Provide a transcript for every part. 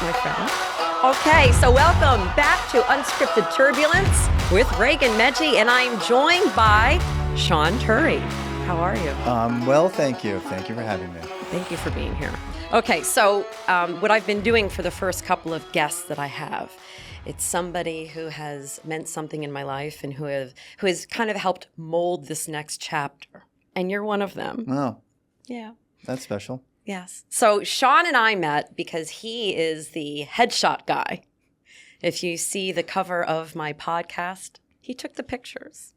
my friend. Okay, so welcome back to Unscripted Turbulence with Raegan, Medgie, and I'm joined by Sean Turi. How are you? Well, thank you. Thank you for having me. Thank you for being here. Okay, so what I've been doing for the first couple of guests that I have, it's somebody who has meant something in my life and who has kind of helped mold this next chapter. And you're one of them. Oh, Yeah. that's special. Yes. So Sean and I met because he is the headshot guy. If you see the cover of my podcast, he took the pictures.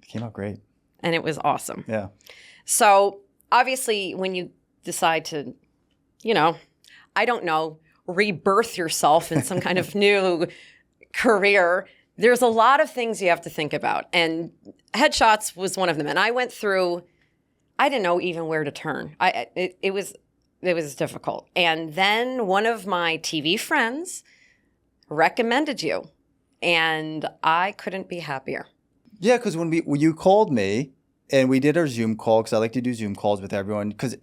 It came out great. And it was awesome. Yeah. So obviously when you decide to, I don't know, rebirth yourself in some kind of new career, there's a lot of things you have to think about. And headshots was one of them. And I went through, I didn't know even where to turn. It was difficult. And then one of my TV friends recommended you. And I couldn't be happier. Yeah, because when you called me and we did our Zoom call, because I like to do Zoom calls with everyone, because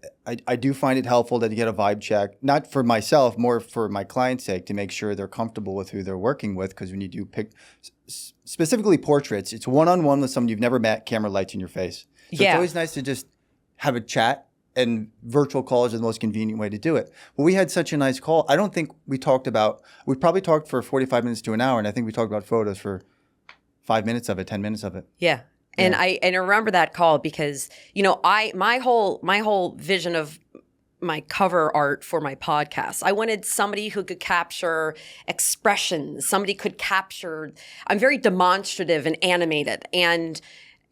I do find it helpful that you get a vibe check, not for myself, more for my client's sake, to make sure they're comfortable with who they're working with. Because when you do specifically portraits, it's one-on-one with someone you've never met, camera lights in your face. So It's always nice to just have a chat, and virtual calls are the most convenient way to do it. But we had such a nice call. I don't think we probably talked for 45 minutes to an hour, and I think we talked about photos for 5 minutes of it, 10 minutes of it. Yeah. And I remember that call because, my whole vision of my cover art for my podcast, I wanted somebody who could capture expressions, somebody could capture, I'm very demonstrative and animated. And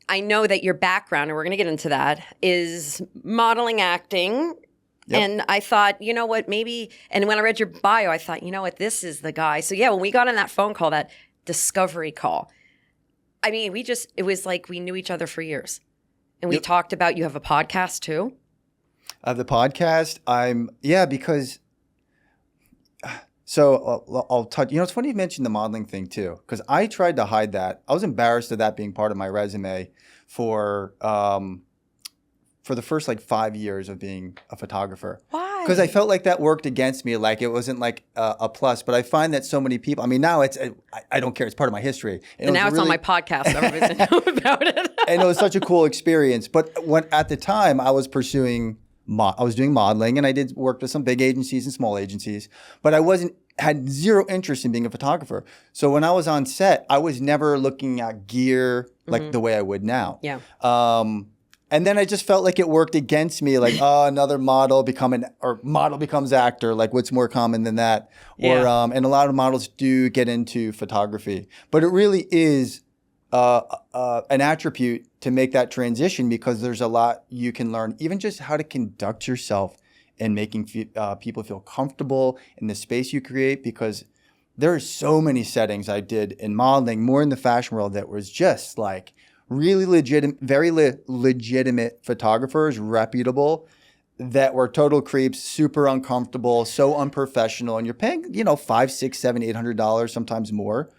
I know that your background, and we're going to get into that, is modeling, acting. Yep. And I thought, you know what, maybe, and when I read your bio, I thought, you know what, this is the guy. So yeah, when we got on that phone call, that discovery call, I mean, it was like we knew each other for years. And we talked about, you have a podcast too? The podcast, because, so I'll touch, it's funny you mentioned the modeling thing too, because I tried to hide that. I was embarrassed of that being part of my resume for the first 5 years of being a photographer. Why? Because I felt like that worked against me. Like it wasn't like a plus. But I find that so many people, now I don't care. It's part of my history. And now it's on my podcast. Everybody's going to know about it. And it was such a cool experience. But at the time I was pursuing, I was doing modeling, and I did work with some big agencies and small agencies. But I had zero interest in being a photographer. So when I was on set, I was never looking at gear like the way I would now. Yeah. And then I just felt like it worked against me, like, another model model becomes actor, like what's more common than that? Yeah. And a lot of models do get into photography, but it really is an attribute to make that transition, because there's a lot you can learn, even just how to conduct yourself and making people feel comfortable in the space you create, because there are so many settings I did in modeling, more in the fashion world, that was just like, really very legitimate photographers, reputable, that were total creeps, super uncomfortable, so unprofessional, and you're paying, $500, $600, $700, $800, sometimes more.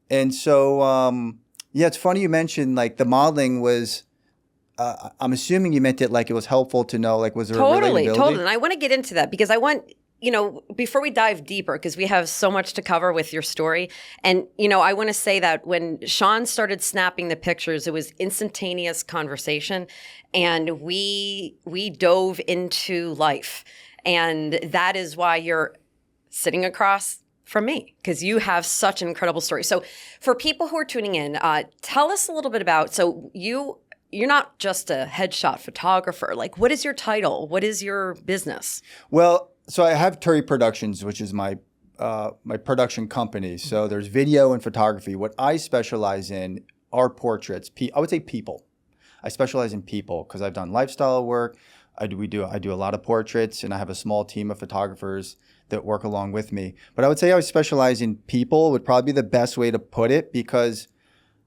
And so, it's funny you mentioned the modeling was. I'm assuming you meant it like it was helpful to know, was there a relatability? Totally. And I want to get into that because I want. Before we dive deeper, because we have so much to cover with your story. And, I want to say that when Sean started snapping the pictures, it was instantaneous conversation. And we dove into life. And that is why you're sitting across from me, because you have such an incredible story. So for people who are tuning in, tell us a little bit about, you're not just a headshot photographer. What is your title? What is your business? Well, so I have Turi Productions, which is my production company. So there's video and photography. What I specialize in are portraits. I would say people. I specialize in people because I've done lifestyle work. I do a lot of portraits, and I have a small team of photographers that work along with me. But I would say I specialize in people would probably be the best way to put it, because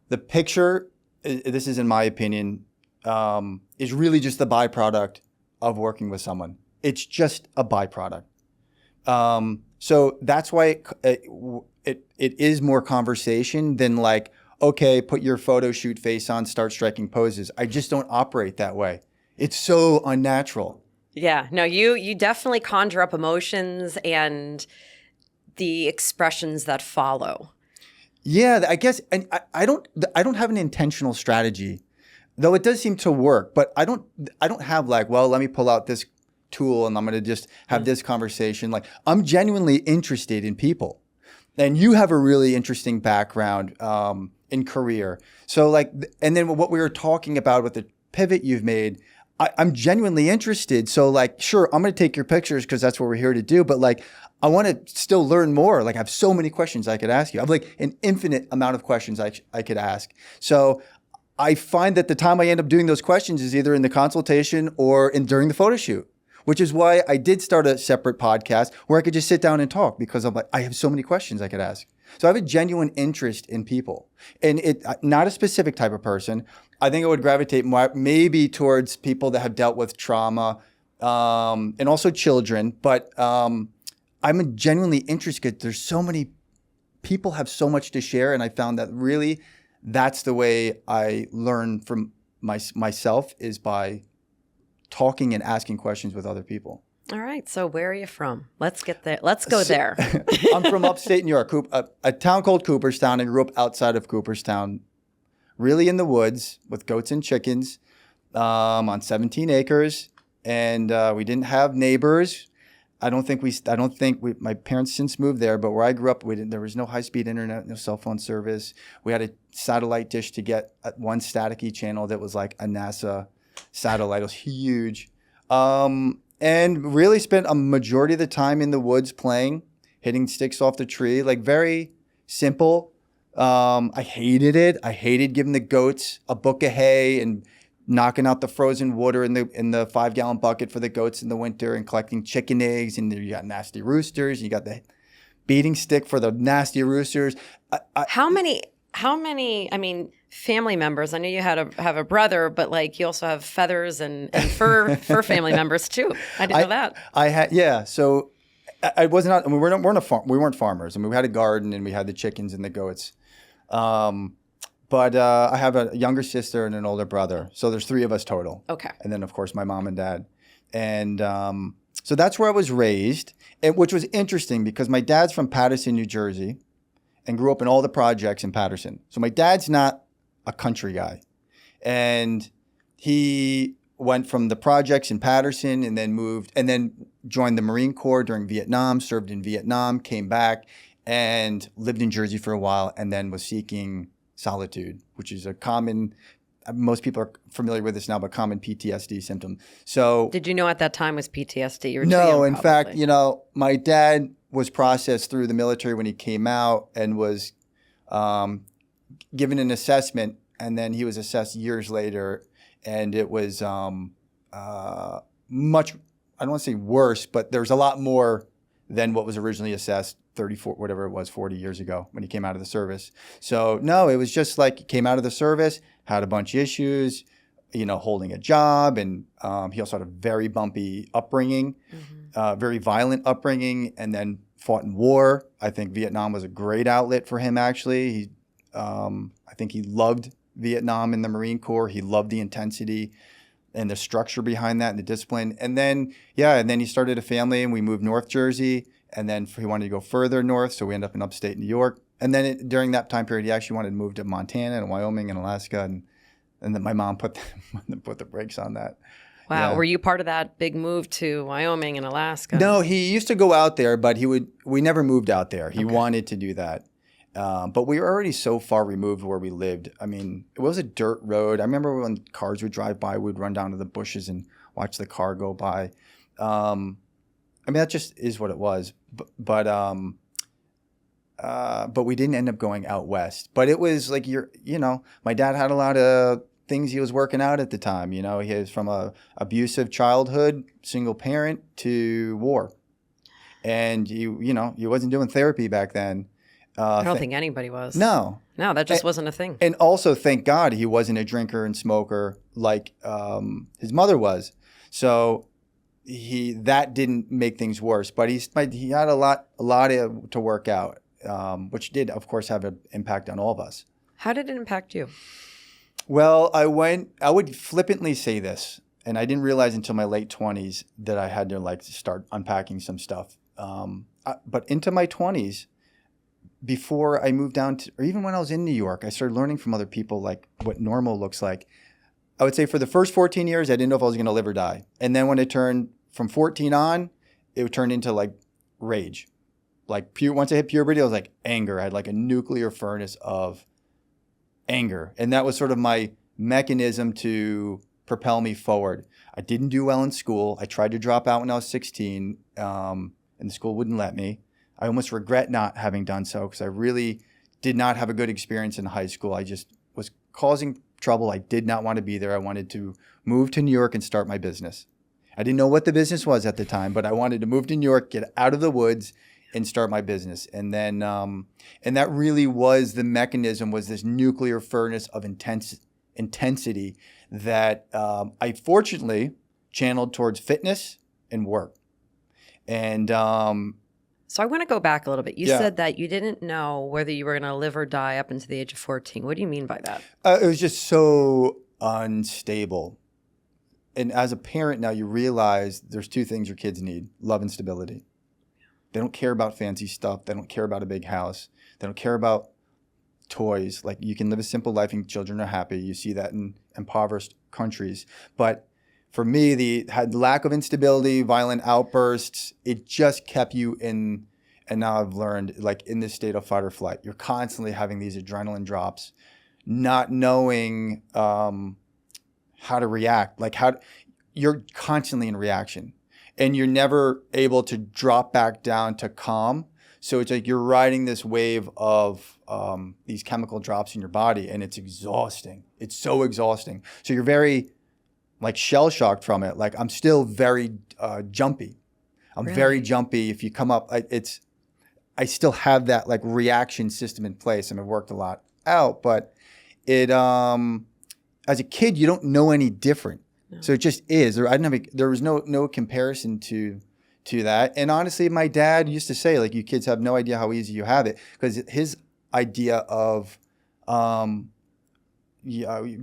the picture, this is in my opinion, is really just the byproduct of working with someone. It's just a byproduct. So that's why it is more conversation than okay, put your photo shoot face on, start striking poses. I just don't operate that way. It's so unnatural. Yeah, no, you definitely conjure up emotions, and the expressions that follow? Yeah, I guess, and I don't have an intentional strategy, though it does seem to work. But I don't have like, well, let me pull out this tool and I'm going to just have this conversation. Like, I'm genuinely interested in people, and you have a really interesting background in career. So like, and then what we were talking about with the pivot you've made, I'm genuinely interested. So like, sure, I'm going to take your pictures because that's what we're here to do. But like, I want to still learn more. Like, I have so many questions I could ask you. I have like an infinite amount of questions I could ask. So I find that the time I end up doing those questions is either in the consultation or during the photo shoot, which is why I did start a separate podcast where I could just sit down and talk, because I'm like, I have so many questions I could ask. So I have a genuine interest in people, and not a specific type of person. I think I would gravitate more maybe towards people that have dealt with trauma, and also children. But I'm genuinely interested. There's so many people have so much to share, and I found that really that's the way I learn from myself, is by talking and asking questions with other people. All right. So where are you from? Let's get there. Let's go there. I'm from upstate New York, a town called Cooperstown. I grew up outside of Cooperstown, really in the woods with goats and chickens, on 17 acres. And we didn't have neighbors. I don't think my parents since moved there, but where I grew up, there was no high-speed internet, no cell phone service. We had a satellite dish to get one staticky channel that was like a NASA satellite. It was huge. And really spent a majority of the time in the woods playing, hitting sticks off the tree, like very simple. I hated it. I hated giving the goats a book of hay and knocking out the frozen water in the 5-gallon bucket for the goats in the winter, and collecting chicken eggs. And you got nasty roosters. You got the beating stick for the nasty roosters. How many, I mean, family members? I know you have a brother, but like you also have feathers and fur family members too. I didn't know that. I had, yeah. So I wasn't. I mean, we weren't farmers. I mean, we had a garden and we had the chickens and the goats. But I have a younger sister and an older brother, so there's 3 of us total. Okay. And then of course my mom and dad, and so that's where I was raised, which was interesting because my dad's from Paterson, New Jersey, and grew up in all the projects in Paterson. So my dad's not a country guy. And he went from the projects in Paterson and then joined the Marine Corps during Vietnam, served in Vietnam, came back and lived in Jersey for a while, and then was seeking solitude, which is a common, most people are familiar with this now, but common PTSD symptom. So did you know at that time was PTSD? You were no, too young, in fact, my dad was processed through the military when he came out and was given an assessment, and then he was assessed years later, and it was much, I don't want to say worse, but there's a lot more than what was originally assessed 34, whatever it was, 40 years ago when he came out of the service. So no, it was just like he came out of the service, had a bunch of issues, holding a job, and he also had a very bumpy upbringing, very violent upbringing, and then fought in war. I think Vietnam was a great outlet for him, actually. I think he loved Vietnam in the Marine Corps. He loved the intensity and the structure behind that and the discipline. And then he started a family, and we moved North Jersey, and then he wanted to go further north, so we ended up in upstate New York. And then during that time period, he actually wanted to move to Montana and Wyoming and Alaska, and then my mom put the brakes on that. Wow. Yeah. Were you part of that big move to Wyoming and Alaska? No, he used to go out there, but we never moved out there. He wanted to do that. But we were already so far removed where we lived. I mean, it was a dirt road. I remember when cars would drive by, we'd run down to the bushes and watch the car go by. I mean, that just is what it was. But we didn't end up going out west. But it was like, my dad had a lot of things he was working out at the time. He was from a abusive childhood, single parent, to war. And he wasn't doing therapy back then. I don't think anybody was. No, that just wasn't a thing. And also, thank God, he wasn't a drinker and smoker like his mother was. So that didn't make things worse. But he had a lot to work out, which did, of course, have an impact on all of us. How did it impact you? Well, I would flippantly say this, and I didn't realize until my late 20s that I had to start unpacking some stuff. but into my 20s, before I moved down to, or even when I was in New York, I started learning from other people like what normal looks like. I would say for the first 14 years, I didn't know if I was going to live or die. And then when it turned from 14 on, it would turn into like rage. Like once I hit puberty, I was like anger. I had like a nuclear furnace of anger. And that was sort of my mechanism to propel me forward. I didn't do well in school. I tried to drop out when I was 16, and the school wouldn't let me. I almost regret not having done so because I really did not have a good experience in high school. I just was causing trouble. I did not want to be there. I wanted to move to New York and start my business. I didn't know what the business was at the time, but I wanted to move to New York, get out of the woods, and start my business. And then, and that really was the mechanism, was this nuclear furnace of intensity that I fortunately channeled towards fitness and work. And so I want to go back a little bit. You said that you didn't know whether you were going to live or die up until the age of 14. What do you mean by that? It was just so unstable. And as a parent now, you realize there's two things your kids need: love and stability. They don't care about fancy stuff. They don't care about a big house. They don't care about toys. Like, you can live a simple life and children are happy. You see that in impoverished countries. But for me, the lack of instability, violent outbursts, it just kept you in, and now I've learned, like, in this state of fight or flight. You're constantly having these adrenaline drops, not knowing how to react. Like, you're constantly in reaction, and you're never able to drop back down to calm. So it's like you're riding this wave of these chemical drops in your body, and it's exhausting. It's so exhausting. So you're very like shell-shocked from it. Like, I'm still very jumpy. I'm very jumpy. If you come up, I still have that like reaction system in place, and I've worked a lot out. But it, as a kid, you don't know any different. No. So it just is. There was no comparison to that. And honestly, my dad used to say, like, you kids have no idea how easy you have it, because his idea of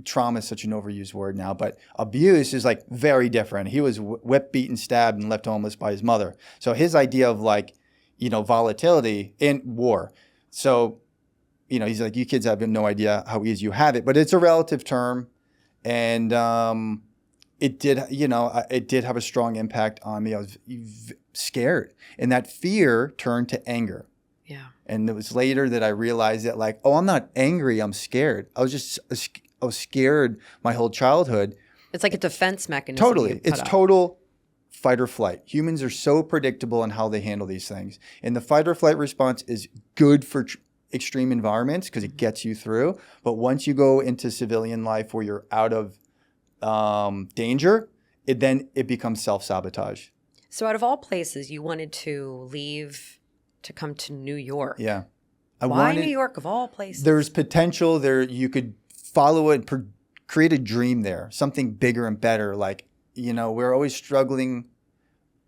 trauma is such an overused word now, but abuse is like very different. He was whipped, beaten, stabbed, and left homeless by his mother. So his idea of like, volatility in war. So, he's like, you kids have no idea how easy you have it, but it's a relative term. And it did have a strong impact on me. I was scared, and that fear turned to anger. Yeah. And it was later that I realized that, like, I'm not angry, I'm scared. I was scared my whole childhood. It's like a defense mechanism. Totally. It's total fight or flight. Humans are so predictable in how they handle these things. And the fight or flight response is good for extreme environments because it gets you through. But once you go into civilian life where you're out of danger, it becomes self-sabotage. So out of all places, you wanted to leave to come to New York. Yeah. Why New York of all places? There's potential there. You could follow it, create a dream there, something bigger and better. Like, we're always struggling.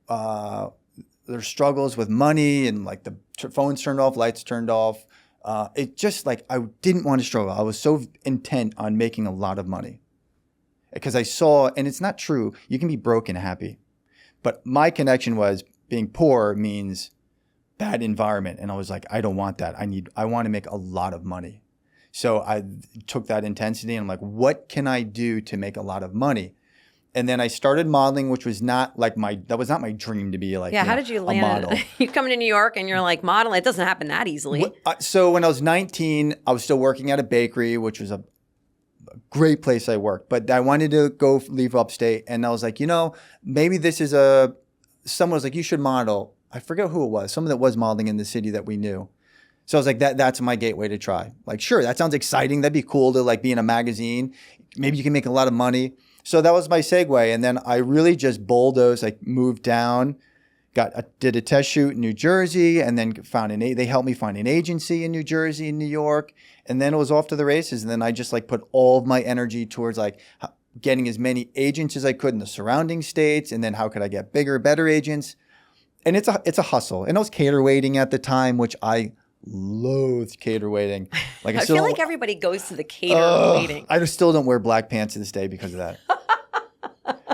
There's struggles with money, and like the phones turned off, lights turned off. It just, like, I didn't want to struggle. I was so intent on making a lot of money because I saw, and it's not true, you can be broke and happy. But my connection was being poor means bad environment. And I was like, I don't want that. I want to make a lot of money. So I took that intensity and I'm like, what can I do to make a lot of money? And then I started modeling, which was not like that was not my dream to be like, how did you land a model. You come to New York and you're like, modeling, it doesn't happen that easily. So when I was 19, I was still working at a bakery, which was a great place I worked, but I wanted to leave upstate. And I was like, maybe this is someone was like, you should model. I forget who it was. Someone that was modeling in the city that we knew. So I was like, that's my gateway to try. Like, sure, that sounds exciting. That'd be cool to like be in a magazine. Maybe you can make a lot of money. So that was my segue. And then I really just bulldozed, like moved down, did a test shoot in New Jersey, and then they helped me find an agency in New Jersey and New York. And then it was off to the races. And then I just like put all of my energy towards like getting as many agents as I could in the surrounding states. And then how could I get bigger, better agents? And it's a hustle. And I was cater waiting at the time, which I loathed cater waiting. Like I feel like everybody goes to the cater waiting. I still don't wear black pants to this day because of that.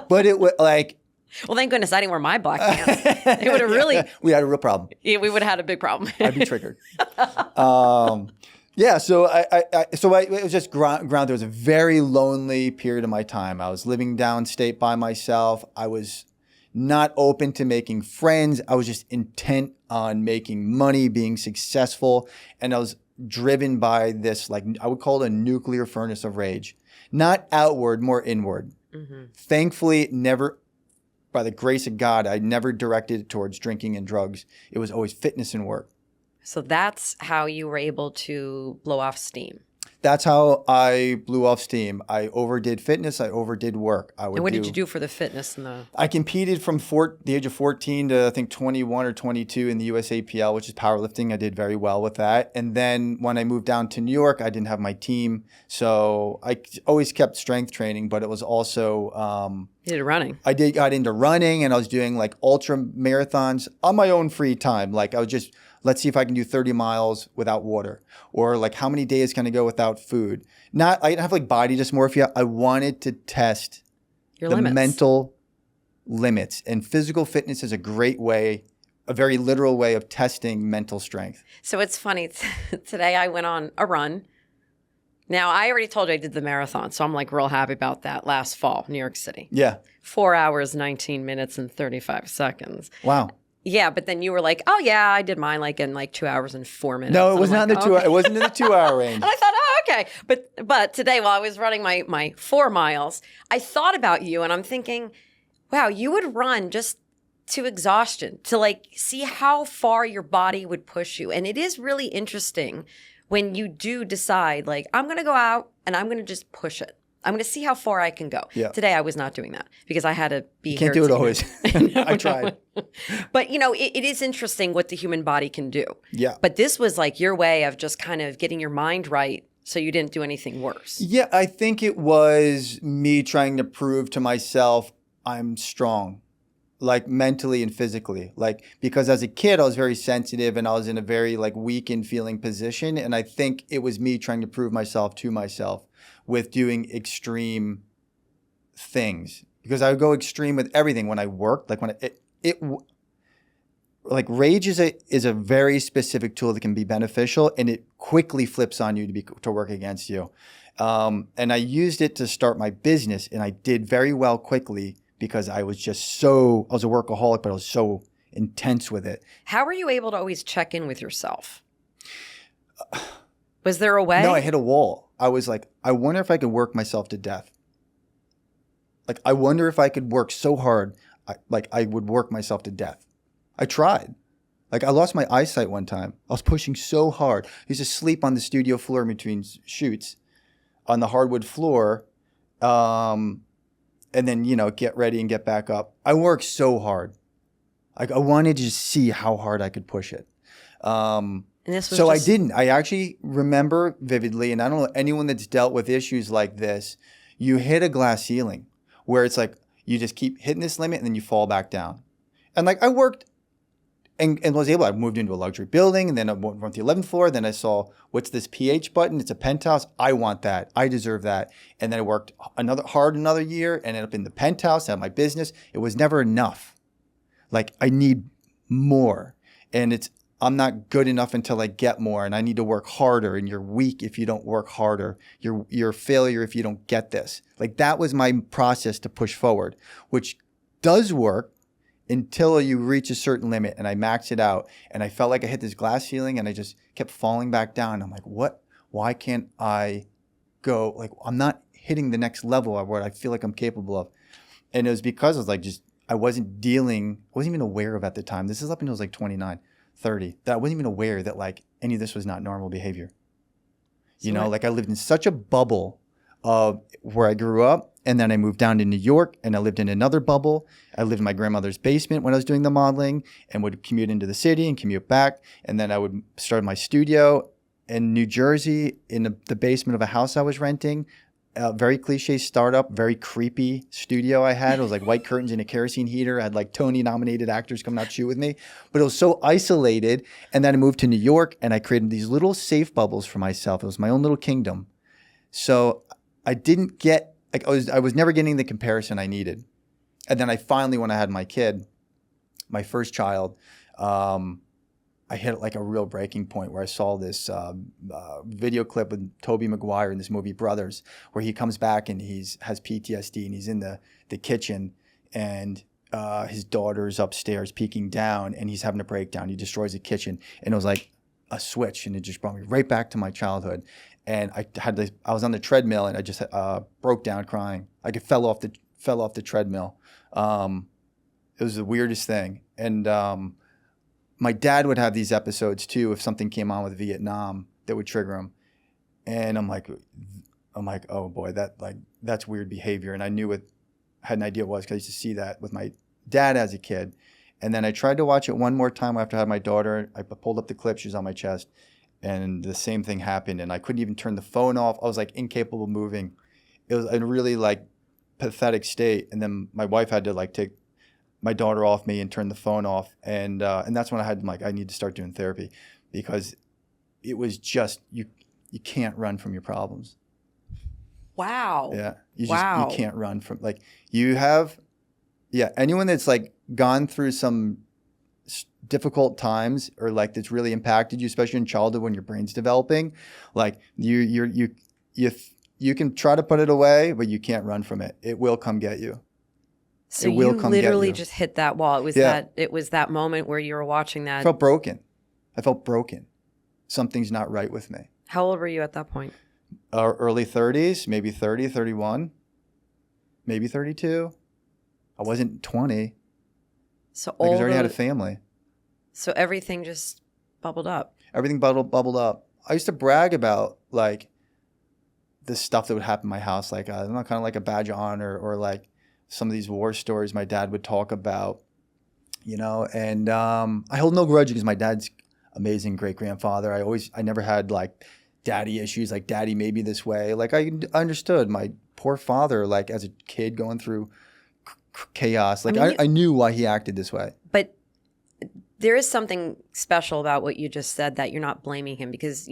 But it was like, Well, thank goodness I didn't wear my black pants. It would have really, We had a real problem. yeah, we would have had a big problem. I'd be triggered. Yeah, so it was just ground. There was a very lonely period of my time. I was living downstate by myself. I was not open to making friends. I was just intent on making money, being successful, and I was driven by this, like, I would call it a nuclear furnace of rage. Not outward, more inward. Mm-hmm. Thankfully, never, by the grace of God, I never directed it towards drinking and drugs. It was always fitness and work. So that's how you were able to blow off steam. That's how I blew off steam. I overdid fitness. I overdid work. And what did you do for the fitness? I competed from the age of 14 to I think 21 or 22 in the USAPL, which is powerlifting. I did very well with that. And then when I moved down to New York, I didn't have my team. So I always kept strength training, but it was also... you did running. I got into running, and I was doing like ultra marathons on my own free time. Like I was just... Let's see if I can do 30 miles without water, or like how many days can I go without food? I didn't have like body dysmorphia. I wanted to test your limits. Mental limits, and physical fitness is a great way, a very literal way of testing mental strength. So it's funny. Today I went on a run. Now I already told you I did the marathon, so I'm like real happy about that last fall, New York City. Yeah. 4 hours, 19 minutes, and 35 seconds. Wow. Yeah, but then you were like, "Oh yeah, I did mine like in like 2 hours and 4 minutes." No, it was not in the 2 hour. It wasn't in the 2 hour range. And I thought, "Oh, okay." But today, while I was running my 4 miles, I thought about you, and I'm thinking, "Wow, you would run just to exhaustion to like see how far your body would push you." And it is really interesting when you do decide, like, I'm going to go out and I'm going to just push it. I'm going to see how far I can go. Yeah. Today, I was not doing that because I had to be here. You can't do it always. I tried. But, it is interesting what the human body can do. Yeah. But this was like your way of just kind of getting your mind right so you didn't do anything worse. Yeah, I think it was me trying to prove to myself I'm strong, like mentally and physically. Like, because as a kid, I was very sensitive and I was in a very like weakened feeling position. And I think it was me trying to prove myself to myself with doing extreme things, because I would go extreme with everything when I worked. Like when like rage is a very specific tool that can be beneficial, and it quickly flips on you to work against you. And I used it to start my business, and I did very well quickly because I was a workaholic, but I was so intense with it. How were you able to always check in with yourself? Was there a way? No, I hit a wall. I was like, I wonder if I could work myself to death. Like, I wonder if I could work so hard, I would work myself to death. I tried. Like, I lost my eyesight one time. I was pushing so hard. I used to sleep on the studio floor in between shoots on the hardwood floor, and then, get ready and get back up. I worked so hard. Like, I wanted to just see how hard I could push it. I didn't. I actually remember vividly, and I don't know anyone that's dealt with issues like this, you hit a glass ceiling where it's like you just keep hitting this limit and then you fall back down. And like I worked and I moved into a luxury building, and then I went to the 11th floor. Then I saw, what's this PH button? It's a penthouse. I want that. I deserve that. And then I worked another year and ended up in the penthouse, had my business. It was never enough. Like, I need more. And I'm not good enough until I get more, and I need to work harder, and you're weak if you don't work harder. You're a failure if you don't get this. Like, that was my process to push forward, which does work until you reach a certain limit. And I maxed it out, and I felt like I hit this glass ceiling, and I just kept falling back down. I'm like, what? Why can't I go? Like, I'm not hitting the next level of what I feel like I'm capable of. And it was because I was like, I wasn't even aware of at the time. This is up until I was like 29. 30, that I wasn't even aware that like any of this was not normal behavior. Like I lived in such a bubble of where I grew up, and then I moved down to New York, and I lived in another bubble. I lived in my grandmother's basement when I was doing the modeling, and would commute into the city and commute back. And then I would start my studio in New Jersey in the basement of a house I was renting. Very cliche startup, very creepy studio I had. It was like white curtains and a kerosene heater. I had like Tony-nominated actors coming out to shoot with me. But it was so isolated. And then I moved to New York, and I created these little safe bubbles for myself. It was my own little kingdom. So I didn't get, like, I was never getting the comparison I needed. And then I finally, when I had my kid, my first child, I hit like a real breaking point where I saw this video clip with Tobey Maguire in this movie Brothers, where he comes back and has PTSD and he's in the kitchen and his daughter's upstairs peeking down and he's having a breakdown. He destroys the kitchen, and it was like a switch, and it just brought me right back to my childhood. And I was on the treadmill and I just broke down crying. I fell off the treadmill. It was the weirdest thing. And my dad would have these episodes too if something came on with Vietnam that would trigger him. And I'm like, oh boy, that's weird behavior. And I had an idea what it was because I used to see that with my dad as a kid. And then I tried to watch it one more time after I had my daughter. I pulled up the clip, she was on my chest, and the same thing happened. And I couldn't even turn the phone off. I was like incapable of moving. It was a really like pathetic state. And then my wife had to like take my daughter off me and turn the phone off. And that's when I need to start doing therapy, because it was just, you can't run from your problems. Wow. Yeah. You can't run from, like, anyone that's like gone through some difficult times or like that's really impacted you, especially in childhood when your brain's developing, like you can try to put it away, but you can't run from it. It will come get you. So you literally just hit that wall. It was that moment where you were watching that. I felt broken. Something's not right with me. How old were you at that point? Early 30s, maybe 30, 31, maybe 32. I wasn't 20. So I already had a family. So everything just bubbled up. Everything bubbled up. I used to brag about like the stuff that would happen in my house, like kind of like a badge of honor, or like some of these war stories my dad would talk about, and I hold no grudge because my dad's amazing great grandfather. I never had like daddy issues, like daddy made me this way. Like I understood my poor father, like as a kid going through chaos. Like I knew why he acted this way. But there is something special about what you just said, that you're not blaming him, because,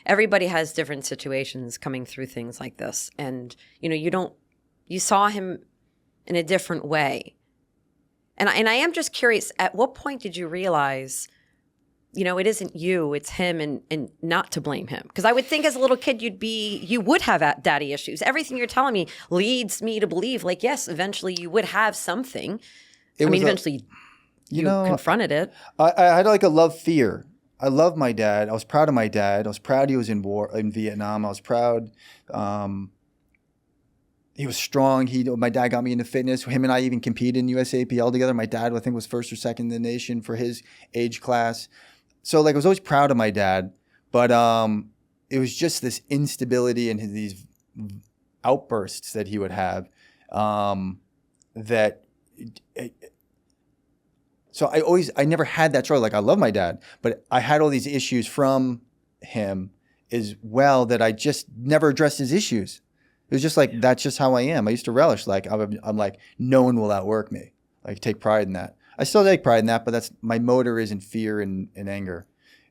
everybody has different situations coming through things like this. And, you saw him in a different way. And I am just curious, at what point did you realize, it isn't you, it's him, and not to blame him? Because I would think as a little kid, you would have daddy issues. Everything you're telling me leads me to believe, like, yes, eventually you would have something. Eventually you confronted it. I had like a love-fear. I love my dad. I was proud of my dad. I was proud he was in Vietnam. I was proud. He was strong. My dad got me into fitness. Him and I even competed in USAPL together. My dad, I think, was first or second in the nation for his age class. So like I was always proud of my dad, but it was just this instability and these outbursts that he would have so I never had that struggle. Like I love my dad, but I had all these issues from him as well that I just never addressed his issues. It was just like, that's just how I am. I used to relish, like, I'm like, no one will outwork me. Like, take pride in that. I still take pride in that, but my motor is in fear and anger.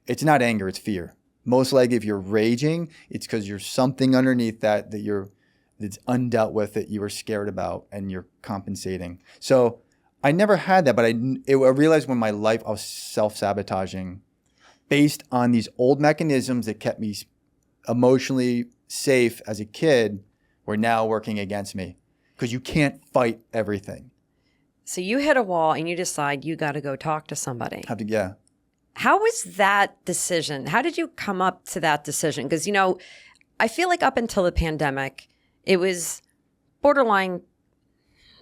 It's not anger, it's fear. Most likely if you're raging, it's because you're something underneath that's undealt with, that you were scared about and you're compensating. So I never had that, but I realized when my life, I was self-sabotaging based on these old mechanisms that kept me emotionally safe as a kid, were now working against me, because you can't fight everything. So you hit a wall and you decide you got to go talk to somebody. Yeah. How was that decision? How did you come up to that decision? Because, I feel like up until the pandemic, it was borderline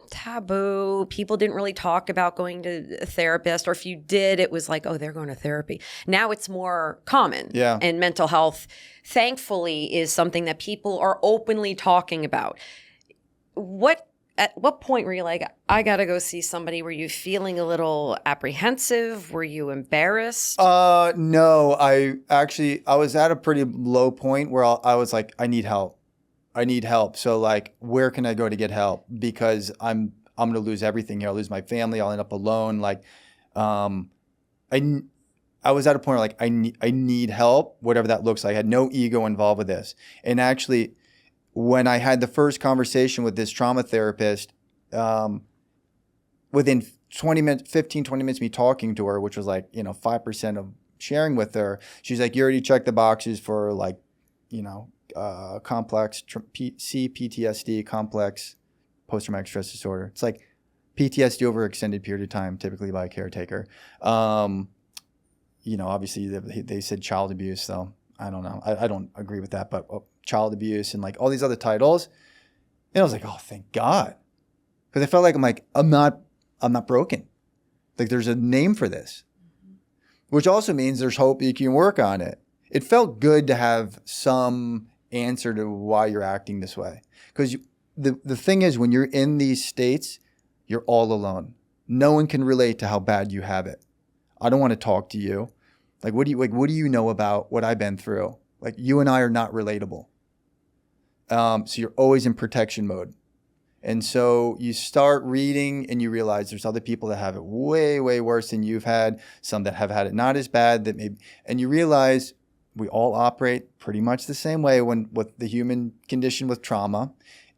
taboo. People didn't really talk about going to a therapist, or if you did, it was like, oh, they're going to therapy. Now it's more common. Yeah. And mental health, thankfully, is something that people are openly talking about. At what point were you like, I got to go see somebody? Were you feeling a little apprehensive? Were you embarrassed? No, I was at a pretty low point where I was like, I need help. So like, where can I go to get help? Because I'm going to lose everything here. I'll lose my family. I'll end up alone. Like, I was at a point where like, I need help, whatever that looks like. I had no ego involved with this. And actually, when I had the first conversation with this trauma therapist, within 20 minutes, 15, 20 minutes of me talking to her, which was like, 5% of sharing with her, she's like, you already checked the boxes for like, complex PTSD, complex post-traumatic stress disorder. It's like PTSD over an extended period of time, typically by a caretaker. Obviously they said child abuse, though. I don't know. I don't agree with that, but child abuse and like all these other titles. And I was like, oh, thank God. Because I felt like I'm not broken. Like there's a name for this, which also means there's hope you can work on it. It felt good to have some answer to why you're acting this way. Because the thing is, when you're in these states, you're all alone. No one can relate to how bad you have it. I don't want to talk to you. Like, what do you know about what I've been through? Like, you and I are not relatable. So you're always in protection mode. And so you start reading and you realize there's other people that have it way, way worse than you've had, some that have had it not as bad, and you realize we all operate pretty much the same way with the human condition with trauma,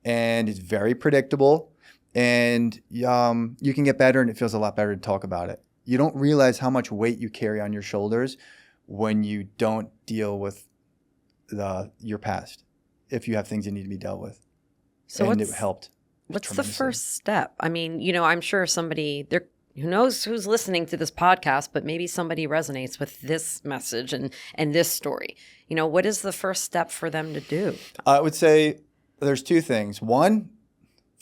and it's very predictable, and you can get better, and it feels a lot better to talk about it. You don't realize how much weight you carry on your shoulders when you don't deal with your past, if you have things that need to be dealt with. So and it helped. What's the first step? I mean, I'm sure somebody there who knows who's listening to this podcast, but maybe somebody resonates with this message and this story. What is the first step for them to do? I would say there's two things. One,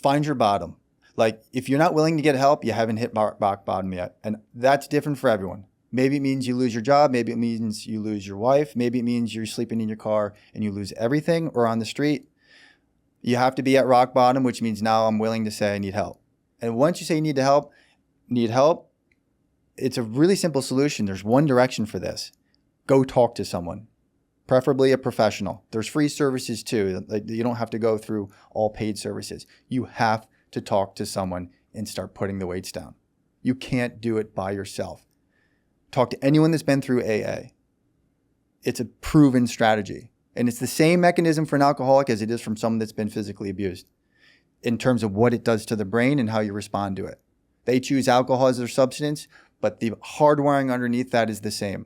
find your bottom. Like, if you're not willing to get help, you haven't hit rock bottom yet. And that's different for everyone. Maybe it means you lose your job. Maybe it means you lose your wife. Maybe it means you're sleeping in your car and you lose everything, or on the street. You have to be at rock bottom, which means now I'm willing to say I need help. And once you say you need help, it's a really simple solution. There's one direction for this. Go talk to someone, preferably a professional. There's free services too. You don't have to go through all paid services. You have to talk to someone and start putting the weights down. You can't do it by yourself. Talk to anyone that's been through AA. It's a proven strategy. And it's the same mechanism for an alcoholic as it is from someone that's been physically abused in terms of what it does to the brain and how you respond to it. They choose alcohol as their substance, but the hardwiring underneath that is the same.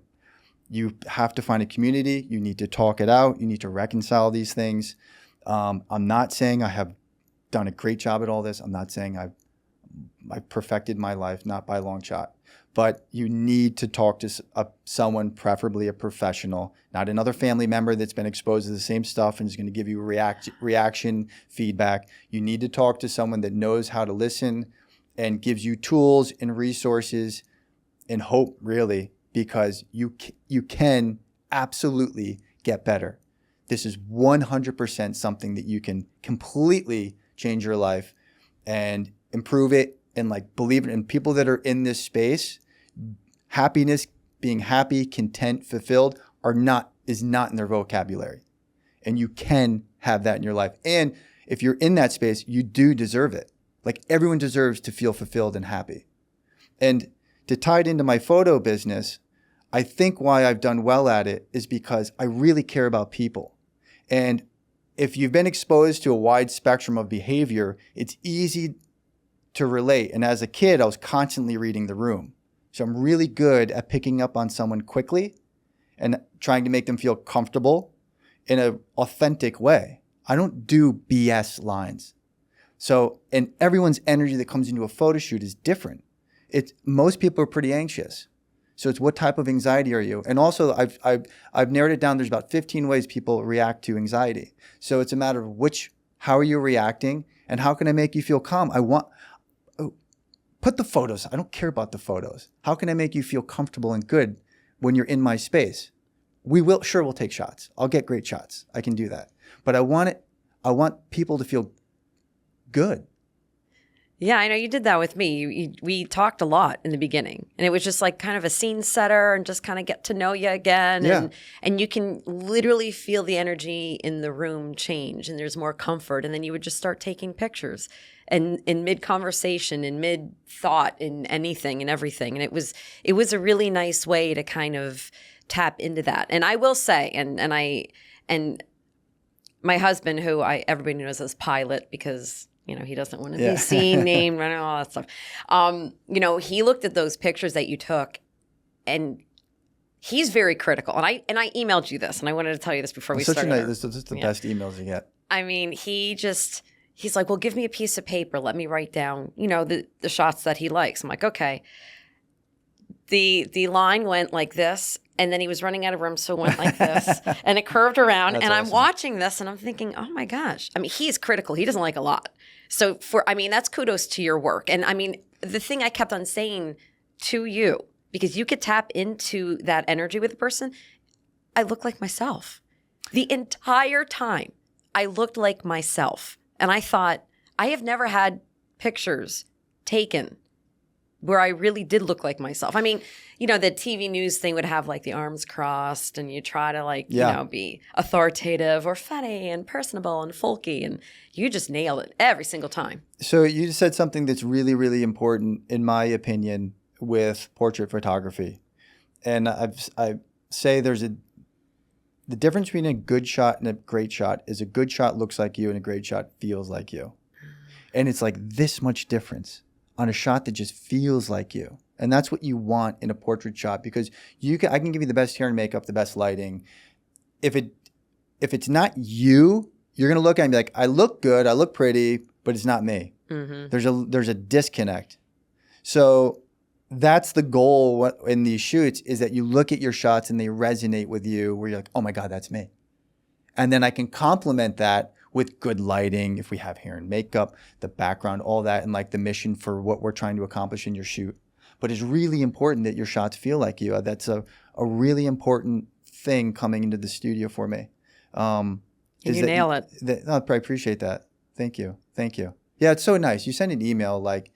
You have to find a community. You need to talk it out. You need to reconcile these things. I'm not saying I have done a great job at all this. I'm not saying I've perfected my life, not by a long shot. But you need to talk to someone, preferably a professional, not another family member that's been exposed to the same stuff and is going to give you reaction feedback. You need to talk to someone that knows how to listen and gives you tools and resources and hope, really, because you can absolutely get better. This is 100% something that you can completely change your life and improve it and believe it. And people that are in this space, happiness, being happy, content, fulfilled is not in their vocabulary. And you can have that in your life. And if you're in that space, you do deserve it. Everyone deserves to feel fulfilled and happy. And to tie it into my photo business, I think why I've done well at it is because I really care about people. And if you've been exposed to a wide spectrum of behavior, it's easy to relate. And as a kid, I was constantly reading the room. So I'm really good at picking up on someone quickly and trying to make them feel comfortable in an authentic way. I don't do BS lines. So, and everyone's energy that comes into a photo shoot is different. Most people are pretty anxious. So it's what type of anxiety are you? And also I've narrowed it down. There's about 15 ways people react to anxiety. So it's a matter of how are you reacting and how can I make you feel calm? Put the photos. I don't care about the photos. How can I make you feel comfortable and good when you're in my space? We'll take shots. I'll get great shots. I can do that. But I want people to feel good. Yeah, I know you did that with me. We talked a lot in the beginning, and it was just kind of a scene setter and just kind of get to know you again. Yeah. And you can literally feel the energy in the room change, and there's more comfort. And then you would just start taking pictures and in mid-conversation, in mid-thought, in anything and everything. And it was a really nice way to kind of tap into that. And I will say, and my husband, who everybody knows as Pilot because he doesn't want to be seen, named, and all that stuff. He looked at those pictures that you took, and he's very critical. And I emailed you this, and I wanted to tell you this before we started. This is the best emails you get. I mean, he's like, well, give me a piece of paper. Let me write down, the shots that he likes. I'm like, okay. The line went like this, and then he was running out of room, so it went like this, and it curved around. That's and awesome. I'm watching this, and I'm thinking, oh my gosh. I mean, he's critical. He doesn't like a lot. So that's kudos to your work. And I mean, the thing I kept on saying to you, because you could tap into that energy with a person, I look like myself. The entire time, I looked like myself. And I thought, I have never had pictures taken where I really did look like myself. I mean, the TV news thing would have like the arms crossed, and you try to be authoritative or funny and personable and folky, and you just nailed it every single time. So you just said something that's really, really important, in my opinion, with portrait photography. And I say the difference between a good shot and a great shot is a good shot looks like you and a great shot feels like you. And it's like this much difference on a shot that just feels like you. And that's what you want in a portrait shot, because I can give you the best hair and makeup, the best lighting. If it's not you, you're going to look at me like, I look good, I look pretty, but it's not me. Mm-hmm. There's a disconnect. So that's the goal in these shoots, is that you look at your shots and they resonate with you, where you're like, oh my God, that's me. And then I can complement that with good lighting, if we have hair and makeup, the background, all that, and like the mission for what we're trying to accomplish in your shoot. But it's really important that your shots feel like you. That's a really important thing coming into the studio for me. You nail it. I appreciate that. Thank you. Yeah, it's so nice. You send an email like,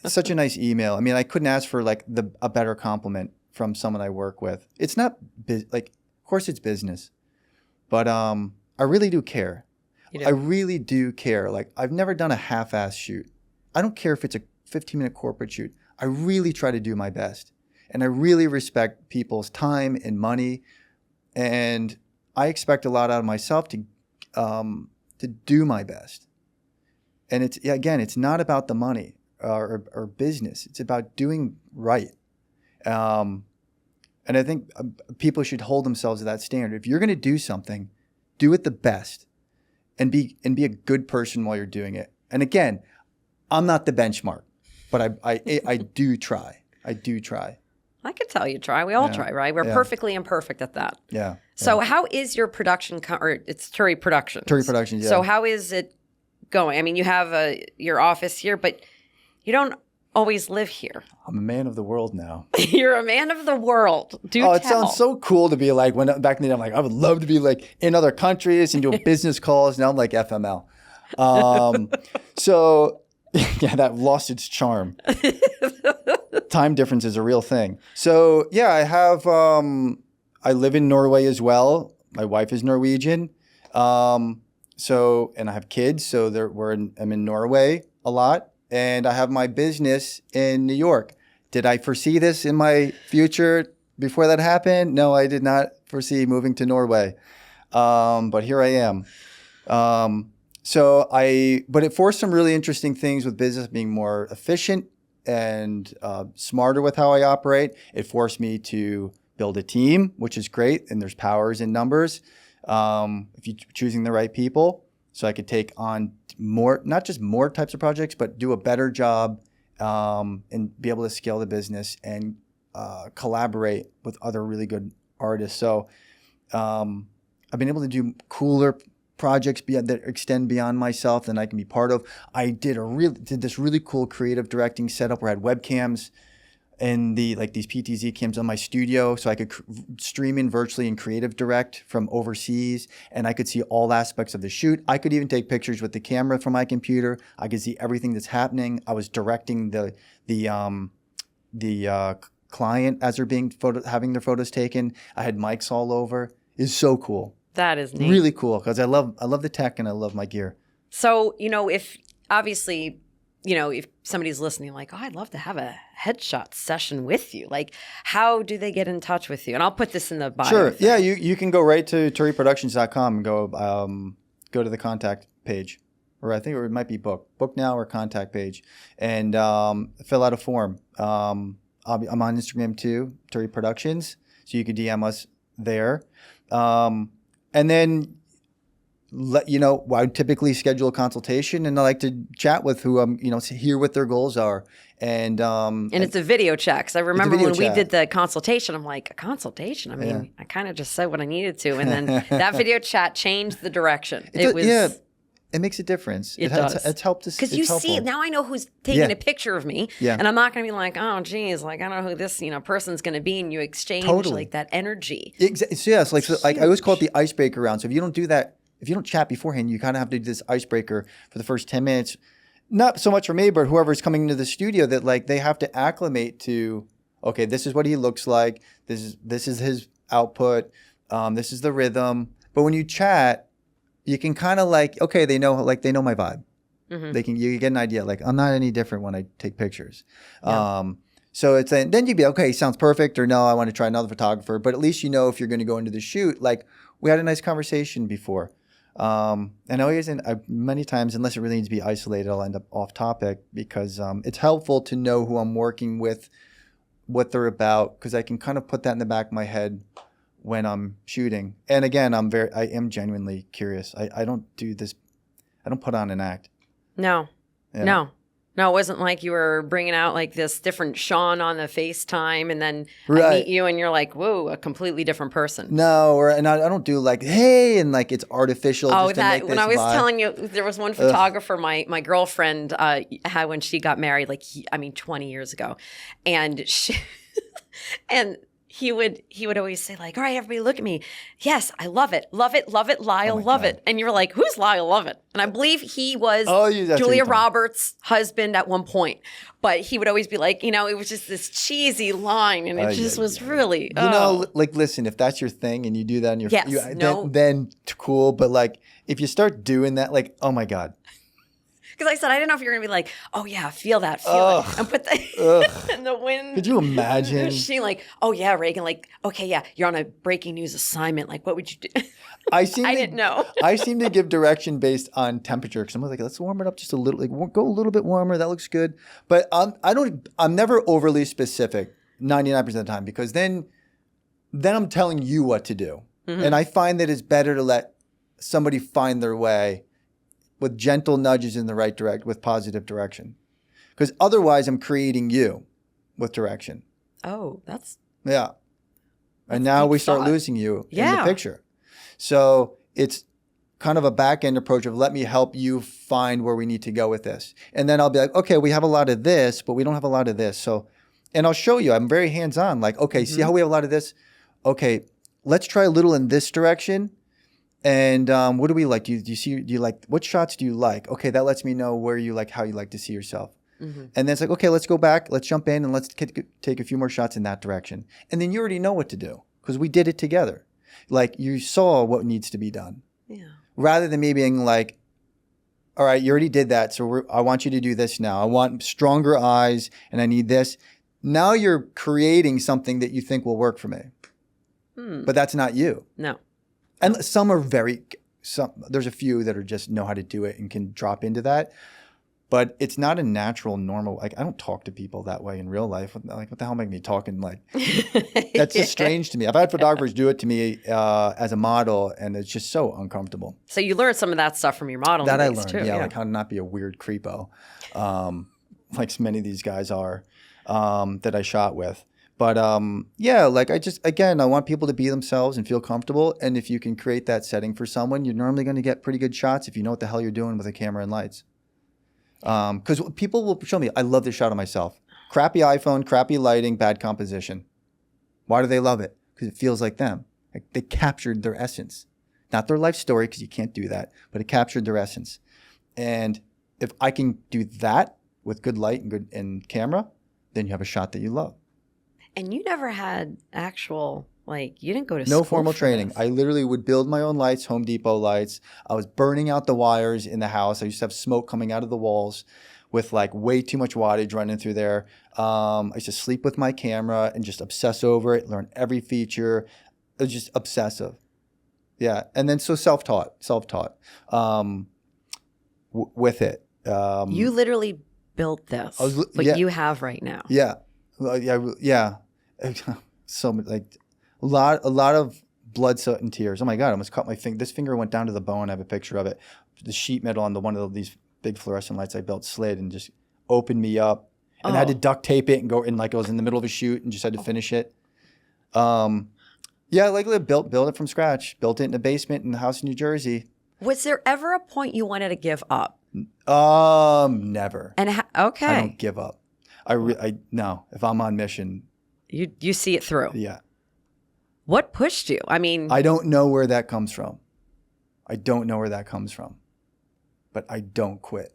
such a nice email. I mean, I couldn't ask for like a better compliment from someone I work with. It's not of course it's business, but I really do care. I really do care. Like, I've never done a half-ass shoot. I don't care if it's a 15-minute corporate shoot. I really try to do my best. And I really respect people's time and money. And I expect a lot out of myself to do my best. And it's not about the money or business. It's about doing right. And I think people should hold themselves to that standard. If you're going to do something, do it the best, and be a good person while you're doing it. And again, I'm not the benchmark, but I do try. I I could tell you try. We all try, right? We're perfectly imperfect at that. Yeah. So how is your production, or it's Turi Productions? Turi Productions, yeah. So how is it going? I mean, you have your office here, but you don't always live here. I'm a man of the world now. You're a man of the world. It sounds so cool to be like, back in the day, I'm like, I would love to be like in other countries and doing business calls. Now I'm like FML. So yeah, that lost its charm. Time difference is a real thing. So yeah, I live in Norway as well. My wife is Norwegian. And I have kids. So I'm in Norway a lot. And I have my business in New York. Did I foresee this in my future before that happened? No, I did not foresee moving to Norway. But here I am. But it forced some really interesting things with business, being more efficient and smarter with how I operate. It forced me to build a team, which is great. And there's powers in numbers if you're choosing the right people. So I could take on not just more types of projects, but do a better job and be able to scale the business and collaborate with other really good artists. So I've been able to do cooler projects that extend beyond myself than I can be part of. I did this really cool creative directing setup where I had webcams and these PTZ cams on my studio, so I could stream in virtually and creative direct from overseas, and I could see all aspects of the shoot. I could even take pictures with the camera from my computer. I could see everything that's happening. I was directing the client as they're having their photos taken. I had mics all over. It's so cool. That is neat. Really cool, because I love the tech and I love my gear. So, if obviously, if somebody's listening, like, oh, I'd love to have a headshot session with you. Like, how do they get in touch with you? And I'll put this in the bio. Sure. Yeah, you can go right to turiproductions.com and go to the contact page. or I think it might be book now or contact page, and fill out a form. I'm on Instagram too, Turi Productions, so you can DM us there. And then I typically schedule a consultation, and I like to chat with who hear what their goals are. And it's a video chat. Because I remember when we chat. did the consultation, I'm like, a consultation? I mean, I kind of just said what I needed to. And then that video chat changed the direction. It makes a difference. It does. It's helped us. Because you see, now I know who's taking a picture of me. Yeah. And I'm not going to be like, oh, geez, like, I don't know who this, person's going to be. And you exchange like that energy. Yes. Like I always call it the icebreaker round. So if you don't do that, if you don't chat beforehand, you kind of have to do this icebreaker for the first 10 minutes. Not so much for me, but whoever's coming into the studio, that like they have to acclimate to, okay, this is what he looks like. This is his output. This is the rhythm. But when you chat, you can kind of like, okay, they know my vibe. Mm-hmm. You get an idea. Like, I'm not any different when I take pictures. Yeah. So it's then you'd be okay, sounds perfect, or no, I want to try another photographer. But at least you know if you're going to go into the shoot, like we had a nice conversation before. And many times, unless it really needs to be isolated, I'll end up off topic because it's helpful to know who I'm working with, what they're about, because I can kind of put that in the back of my head when I'm shooting. And again, I am genuinely curious. I don't do this. I don't put on an act. No, no, it wasn't like you were bringing out like this different Sean on the FaceTime, and then I meet you and you're like, whoa, a completely different person. No, I don't do like, hey, and like it's artificial. Oh, just to make this when I was vibe. telling you, there was one photographer my girlfriend had when she got married, 20 years ago, and he would always say like, all right, everybody look at me. Yes, I love it. Love it. Love it. Lyle, love it. And you're like, who's Lyle Lovett? And I believe he was Julia Roberts' husband at one point. But he would always be like, it was just this cheesy line. And it just was really, listen, if that's your thing and you do that in then cool. But like, if you start doing that, like, oh my God. Because I said, I didn't know if you were going to be like, oh, yeah, feel it. And put that in the wind. Could you imagine? She like, oh, yeah, Raegan, like, okay, yeah, you're on a breaking news assignment. Like, what would you do? I didn't know. I seem to give direction based on temperature. Because I'm like, let's warm it up just a little. Like, go a little bit warmer. That looks good. But I'm never overly specific 99% of the time. Because then I'm telling you what to do. Mm-hmm. And I find that it's better to let somebody find their way with gentle nudges in the right direction, with positive direction. Because otherwise I'm creating you with direction. Oh, that's... Yeah. And now we start losing you in the picture. So it's kind of a back-end approach of let me help you find where we need to go with this. And then I'll be like, okay, we have a lot of this, but we don't have a lot of this. So, and I'll show you, I'm very hands-on. Like, okay, see how we have a lot of this? Okay, let's try a little in this direction. And what do we like? Do you like, what shots do you like? Okay, that lets me know how you like to see yourself. Mm-hmm. And then it's like, okay, let's go back, let's jump in and let's take a few more shots in that direction. And then you already know what to do because we did it together. Like you saw what needs to be done. Yeah. Rather than me being like, all right, you already did that. So I want you to do this now. I want stronger eyes and I need this. Now you're creating something that you think will work for me. But that's not you. No. And there's a few that are just know how to do it and can drop into that. But it's not a natural, normal, like I don't talk to people that way in real life. Like, what the hell am I going to be talking like? That's just strange to me. I've had photographers do it to me as a model, and it's just so uncomfortable. So you learned some of that stuff from your modeling that days I learned, too. Yeah, like how to not be a weird creepo, like so many of these guys are that I shot with. But like I want people to be themselves and feel comfortable. And if you can create that setting for someone, you're normally going to get pretty good shots if you know what the hell you're doing with a camera and lights. Because people will show me, I love this shot of myself. Crappy iPhone, crappy lighting, bad composition. Why do they love it? Because it feels like them. Like they captured their essence. Not their life story, because you can't do that, but it captured their essence. And if I can do that with good light and camera, then you have a shot that you love. And you never had actual, you didn't go to school. No formal training. I literally would build my own lights, Home Depot lights. I was burning out the wires in the house. I used to have smoke coming out of the walls with way too much wattage running through there. I used to sleep with my camera and just obsess over it, learn every feature. It was just obsessive. Yeah. And then so self-taught. with it. You literally built this, what you have right now. Yeah. Yeah. So like a lot of blood, sweat, and tears. Oh my God, I almost cut my finger. This finger went down to the bone. I have a picture of it. The sheet metal on one of these big fluorescent lights I built slid and just opened me up. And I had to duct tape it and go in like I was in the middle of a shoot and just had to finish it. Yeah, like built it from scratch. Built it in a basement in a house in New Jersey. Was there ever a point you wanted to give up? Never. And okay, I don't give up. No. If I'm on mission, you see it through. Yeah. What pushed you? I mean, I don't know where that comes from. But I don't quit.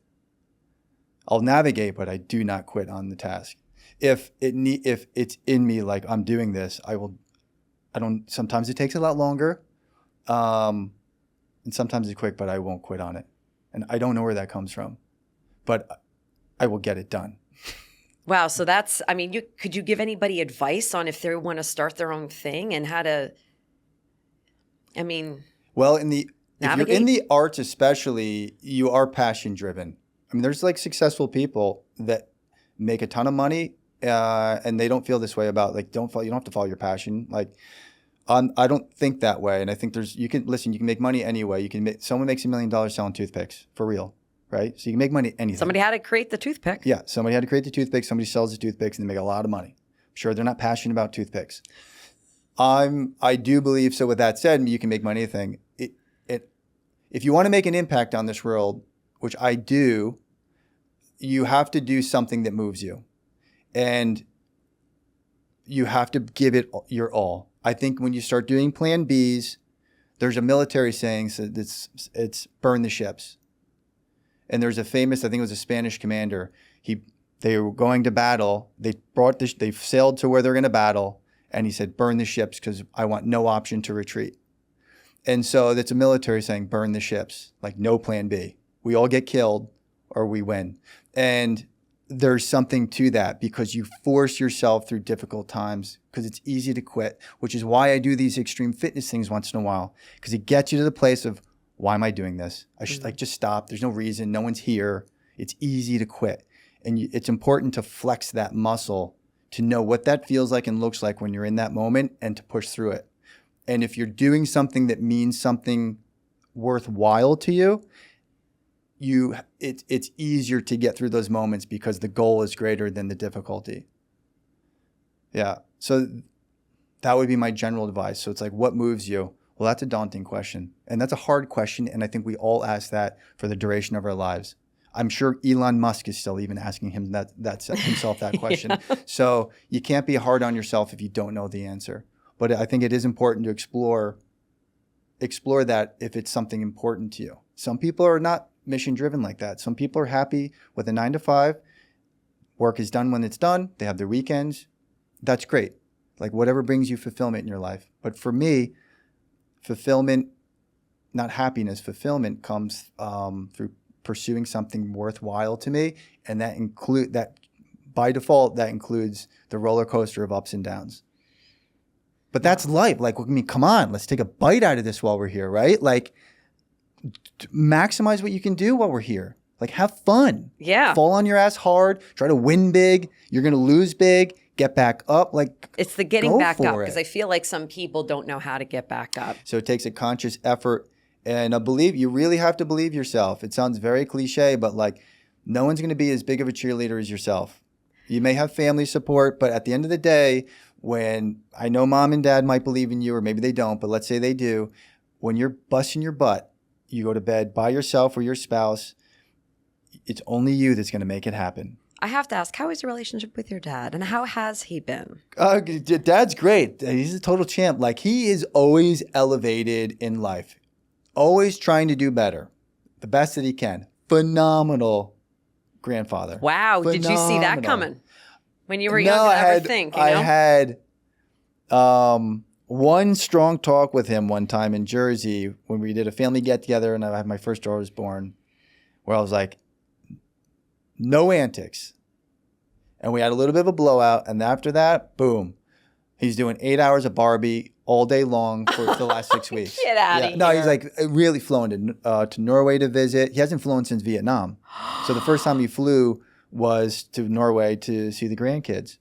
I'll navigate, but I do not quit on the task. If it's in me, like I'm doing this, sometimes it takes a lot longer. And sometimes it's quick, but I won't quit on it. And I don't know where that comes from, but I will get it done. Wow. So could you give anybody advice on if they want to start their own thing and how to, well, if you're in the arts, especially, you are passion driven. I mean, there's like successful people that make a ton of money, and they don't feel this way about you don't have to follow your passion. Like, I don't think that way. And I think you can make money anyway. Someone makes $1 million selling toothpicks for real. Right? So you can make money anything. Somebody had to create the toothpick. Yeah. Somebody had to create the toothpick. Somebody sells the toothpicks and they make a lot of money. I'm sure they're not passionate about toothpicks. I do believe, so with that said, you can make money anything. If you want to make an impact on this world, which I do, you have to do something that moves you. And you have to give it your all. I think when you start doing plan Bs, there's a military saying, so it's burn the ships. And there's a famous, I think it was a Spanish commander. They were going to battle. They sailed to where they're going to battle. And he said, burn the ships because I want no option to retreat. And so that's a military saying, burn the ships, like no plan B. We all get killed or we win. And there's something to that because you force yourself through difficult times because it's easy to quit, which is why I do these extreme fitness things once in a while, because it gets you to the place of, why am I doing this? I should just stop. There's no reason. No one's here. It's easy to quit. And it's important to flex that muscle to know what that feels like and looks like when you're in that moment and to push through it. And if you're doing something that means something worthwhile to you, it's easier to get through those moments because the goal is greater than the difficulty. Yeah. So that would be my general advice. So it's like, what moves you? Well, that's a daunting question. And that's a hard question. And I think we all ask that for the duration of our lives. I'm sure Elon Musk is still even asking himself that question. Yeah. So you can't be hard on yourself if you don't know the answer. But I think it is important to explore that if it's something important to you. Some people are not mission driven like that. Some people are happy with a 9 to 5. Work is done when it's done. They have their weekends. That's great. Like whatever brings you fulfillment in your life. But for me, fulfillment, not happiness, fulfillment comes through pursuing something worthwhile to me. And that by default, that includes the roller coaster of ups and downs. But that's life. Like, I mean, come on, let's take a bite out of this while we're here, right? Like, maximize what you can do while we're here. Like, have fun. Yeah. Fall on your ass hard. Try to win big. You're going to lose big. Get back up. Like, it's the getting back up, because I feel like some people don't know how to get back up. So it takes a conscious effort. And you really have to believe yourself. It sounds very cliche, but like, no one's going to be as big of a cheerleader as yourself. You may have family support, but at the end of the day, when I know mom and dad might believe in you, or maybe they don't, but let's say they do, when you're busting your butt, you go to bed by yourself or your spouse, it's only you that's going to make it happen. I have to ask, how is your relationship with your dad, and how has he been? Dad's great. He's a total champ. Like, he is always elevated in life, always trying to do better, the best that he can. Phenomenal grandfather. Wow. Phenomenal. Did you see that coming? When you were young, I had one strong talk with him one time in Jersey when we did a family get-together and I had my first daughter was born, where I was like, no antics. And we had a little bit of a blowout. And after that, boom, he's doing 8 hours of Barbie all day long for the last 6 weeks. Get out of here. No, he's like really flown to Norway to visit. He hasn't flown since Vietnam. So the first time he flew was to Norway to see the grandkids.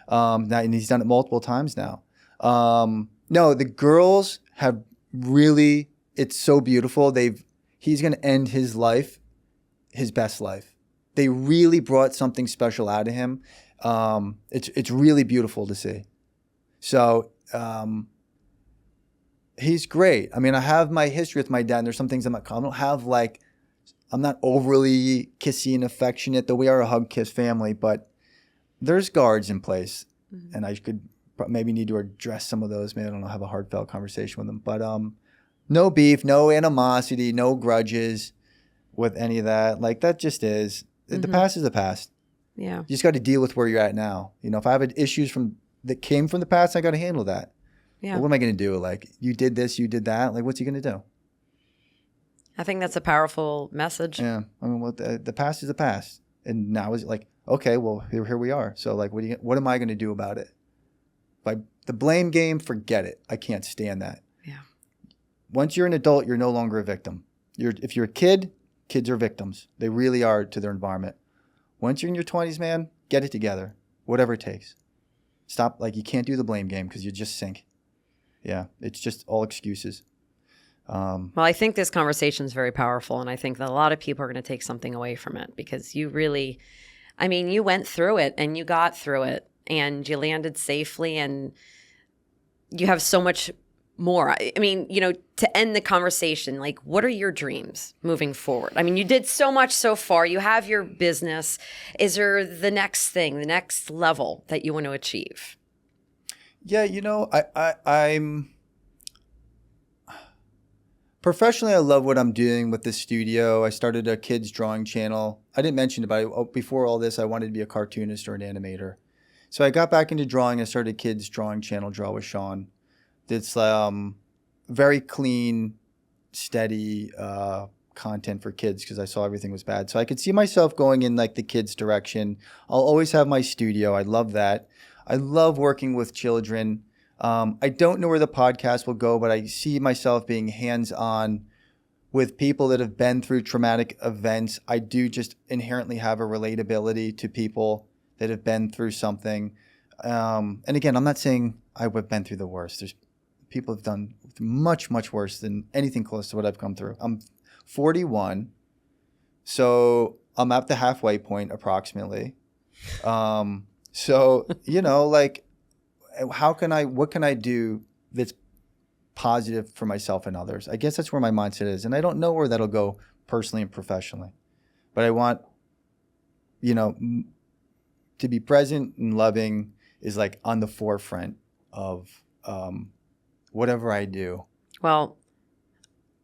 And he's done it multiple times now. No, the girls have really, it's so beautiful. He's going to end his life, his best life. They really brought something special out of him. It's really beautiful to see. So, he's great. I mean, I have my history with my dad. And there's some things I don't have I'm not overly kissy and affectionate, though we are a hug kiss family, but there's guards in place. Mm-hmm. And I could maybe need to address some of those. Maybe I don't know, have a heartfelt conversation with them, but, no beef, no animosity, no grudges with any of that. Like that just is, the past is the past. Yeah. You just got to deal with where you're at now. You know, if I have issues that came from the past, I got to handle that. Yeah. Well, what am I going to do? Like, you did this, you did that. Like, what's he going to do? I think that's a powerful message. Yeah. I mean, the past is the past. And now is like, okay, well, here we are. So like, what am I going to do about it? The blame game, forget it. I can't stand that. Yeah. Once you're an adult, you're no longer a victim. If you're a kid, kids are victims. They really are to their environment. Once you're in your 20s, man, get it together. Whatever it takes. Stop. Like, you can't do the blame game because you just sink. Yeah. It's just all excuses. Well, I think this conversation is very powerful, and I think that a lot of people are going to take something away from it because you really, I mean, you went through it and you got through it and you landed safely and you have so much more. I mean, you know, to end the conversation, like, what are your dreams moving forward? I mean, you did so much so far. You have your business. Is there the next thing, the next level that you want to achieve? Yeah, you know, I'm professionally, I love what I'm doing with the studio. I started a kids drawing channel. I didn't mention it, but before all this, I wanted to be a cartoonist or an animator. So I got back into drawing. I started a kids drawing channel, Draw with Sean. It's very clean, steady content for kids because I saw everything was bad. So I could see myself going in like the kids' direction. I'll always have my studio. I love that. I love working with children. I don't know where the podcast will go, but I see myself being hands-on with people that have been through traumatic events. I do just inherently have a relatability to people that have been through something. And again, I'm not saying I've been through the worst. There's people have done much, much worse than anything close to what I've come through. I'm 41, so I'm at the halfway point approximately. So, you know, like, what can I do that's positive for myself and others? I guess that's where my mindset is. And I don't know where that'll go personally and professionally, but I want, you know, to be present and loving is like on the forefront of whatever I do. Well,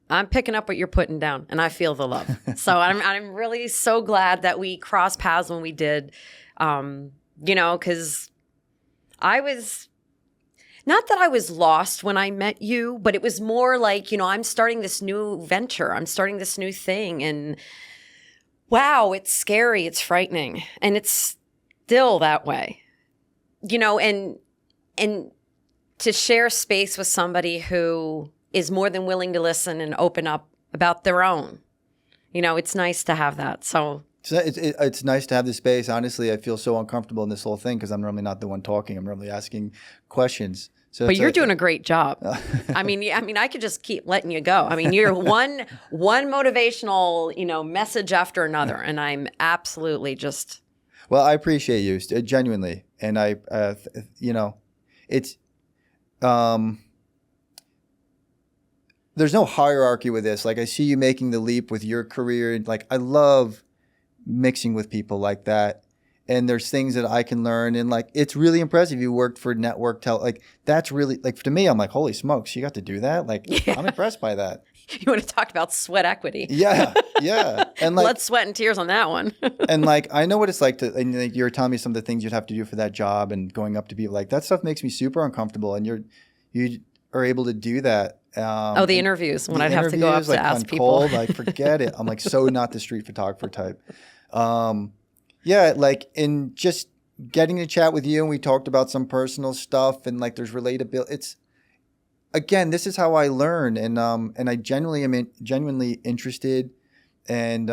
I'm picking up what you're putting down, and I feel the love. So I'm really so glad that we crossed paths when we did, you know, because I was, not that I was lost when I met you, but it was more like, you know, I'm starting this new venture. I'm starting this new thing, and wow, it's scary. It's frightening, and it's still that way, you know, and to share space with somebody who is more than willing to listen and open up about their own. You know, it's nice to have that. So it's nice to have this space. Honestly, I feel so uncomfortable in this whole thing because I'm normally not the one talking. I'm normally asking questions. But you're doing a great job. I mean, I could just keep letting you go. I mean, you're one motivational, you know, message after another, and I'm absolutely just. Well, I appreciate you genuinely, and I, you know, it's. There's no hierarchy with this. Like, I see you making the leap with your career. Like, I love mixing with people like that. And there's things that I can learn. And like, it's really impressive. You worked for network like, that's really, like, to me, I'm like, holy smokes, you got to do that? Like, yeah. I'm impressed by that. You want to talk about sweat equity. Yeah. And like, blood, sweat, and tears on that one. And like, I know what it's like and like, you're telling me some of the things you'd have to do for that job and going up to people like that stuff makes me super uncomfortable. And you are able to do that. The interviews when I'd have to go up to ask people. Cold, like, forget it. I'm like, so not the street photographer type. Yeah, like, in just getting to chat with you, and we talked about some personal stuff, and like, there's relatability. again, this is how I learn, and I genuinely am genuinely interested, and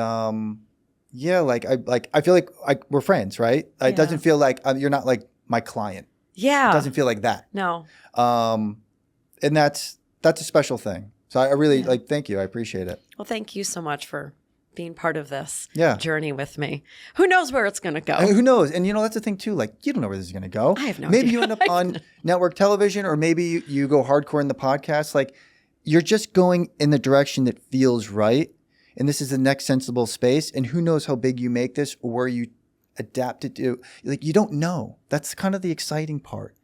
yeah, like I feel like we're friends, right? It doesn't feel like you're not like my client. Yeah, it doesn't feel like that. No. And that's a special thing. So I really like. Thank you. I appreciate it. Well, thank you so much for being part of this journey with me. Who knows where it's going to go? Who knows? And that's the thing too. Like, you don't know where this is going to go. I have no Maybe idea. you end up on network television, or maybe you go hardcore in the podcast. Like, you're just going in the direction that feels right. And this is the next sensible space. And who knows how big you make this, or where you adapt it to. Like, you don't know. That's kind of the exciting part.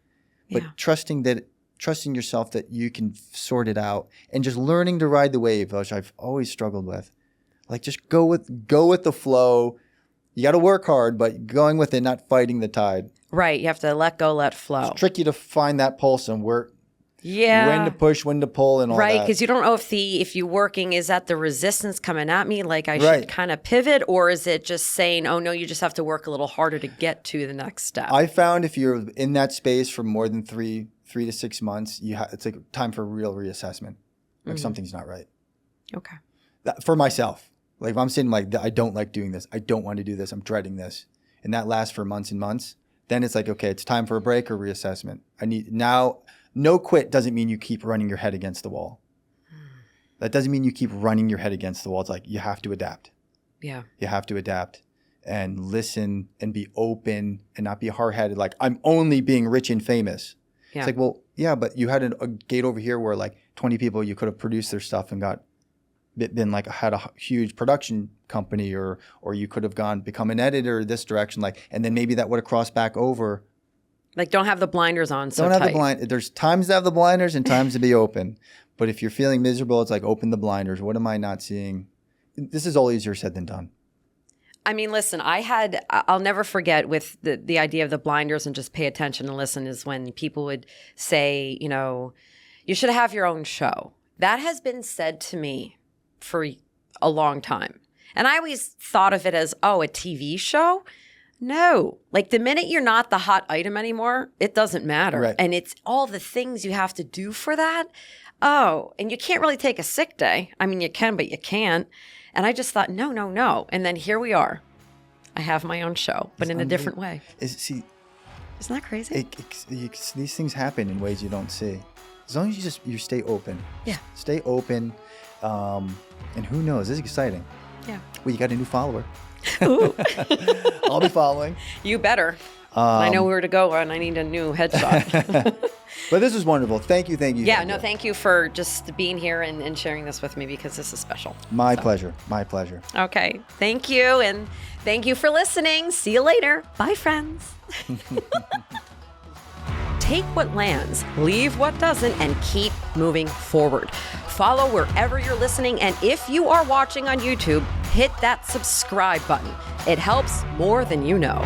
But trusting yourself that you can sort it out, and just learning to ride the wave, which I've always struggled with. Like, just go with the flow. You got to work hard, but going with it, not fighting the tide. Right. You have to let go, let flow. It's tricky to find that pulse and when to push, when to pull, and all that. Right, because you don't know if you're working, is that the resistance coming at me? Like, I should kind of pivot, or is it just saying, oh no, you just have to work a little harder to get to the next step? I found if you're in that space for more than 3 to 6 months, it's like time for real reassessment. Like, something's not right. Okay. For myself. Like, if I'm saying, like, I don't like doing this, I don't want to do this, I'm dreading this, and that lasts for months and months, then it's like, okay, it's time for a break or reassessment. No quit doesn't mean you keep running your head against the wall. That doesn't mean you keep running your head against the wall. It's like, you have to adapt. Yeah. You have to adapt and listen and be open and not be hard-headed. Like, I'm only being rich and famous. Yeah. It's like, well, yeah, but you had a gate over here where like 20 people, you could have produced their stuff and had a huge production company, or you could have become an editor this direction, like, and then maybe that would have crossed back over. Like, don't have the blinders on. Don't have the blind. There's times to have the blinders and times to be open. But if you're feeling miserable, it's like, open the blinders. What am I not seeing? This is all easier said than done. I mean, listen, I'll never forget with the idea of the blinders and just pay attention and listen, is when people would say, you should have your own show. That has been said to me for a long time. And I always thought of it as, a TV show. No, like, the minute you're not the hot item anymore, it doesn't matter. Right. And it's all the things you have to do for that. Oh, and you can't really take a sick day. I mean, you can, but you can't. And I just thought, no. And then here we are. I have my own show, but in a different way. Isn't that crazy? These things happen in ways you don't see. As long as you stay open. Yeah. Stay open. And who knows? This is exciting. Yeah. Well, you got a new follower. Ooh. I'll be following. You better. I know where to go, and I need a new headshot. But this was wonderful. Thank you. Yeah, thank you for just being here and sharing this with me, because this is special. My pleasure. Okay. Thank you, and thank you for listening. See you later. Bye, friends. Take what lands, leave what doesn't, and keep moving forward. Follow wherever you're listening, and if you are watching on YouTube, hit that subscribe button. It helps more than you know.